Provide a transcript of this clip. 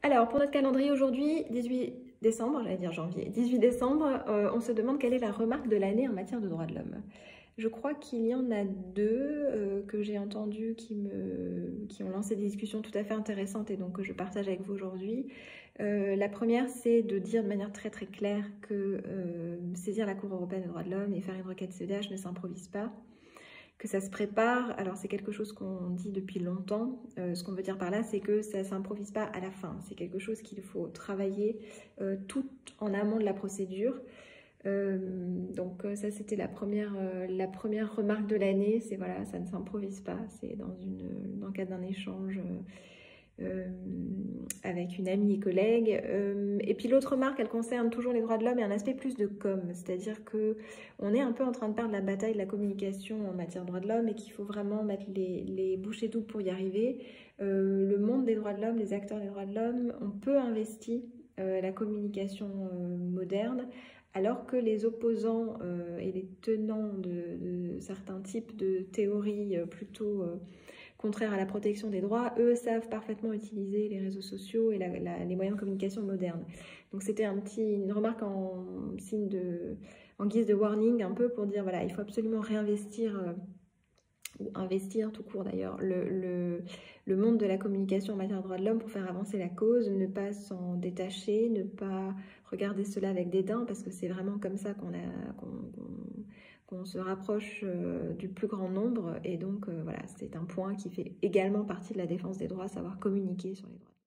Alors, pour notre calendrier aujourd'hui, 18 décembre, j'allais dire janvier, 18 décembre, on se demande quelle est la remarque de l'année en matière de droits de l'homme. Je crois qu'il y en a deux que j'ai entendues qui ont lancé des discussions tout à fait intéressantes et donc que je partage avec vous aujourd'hui. La première, c'est de dire de manière très très claire que saisir la Cour européenne des droits de l'homme et faire une requête CEDH ne s'improvise pas, que ça se prépare. Alors c'est quelque chose qu'on dit depuis longtemps. Ce qu'on veut dire par là, c'est que ça ne s'improvise pas à la fin. C'est quelque chose qu'il faut travailler tout en amont de la procédure. Donc ça c'était la première remarque de l'année, c'est voilà, ça ne s'improvise pas, c'est dans le cadre d'un échange avec une amie et collègue. Et puis l'autre remarque, elle concerne toujours les droits de l'homme et un aspect plus de com, c'est-à-dire que on est un peu en train de perdre la bataille de la communication en matière de droits de l'homme et qu'il faut vraiment mettre les bouchées doubles pour y arriver. Le monde des droits de l'homme, les acteurs des droits de l'homme ont peu investi la communication moderne, alors que les opposants et les tenants de certains types de théories plutôt contraires à la protection des droits, eux savent parfaitement utiliser les réseaux sociaux et les moyens de communication modernes. Donc c'était une remarque en guise de warning un peu pour dire voilà, il faut absolument réinvestir ou investir tout court d'ailleurs, le monde de la communication en matière de droits de l'homme pour faire avancer la cause, ne pas s'en détacher, ne pas regarder cela avec dédain, parce que c'est vraiment comme ça qu'on se rapproche du plus grand nombre. Et donc voilà, c'est un point qui fait également partie de la défense des droits, savoir communiquer sur les droits.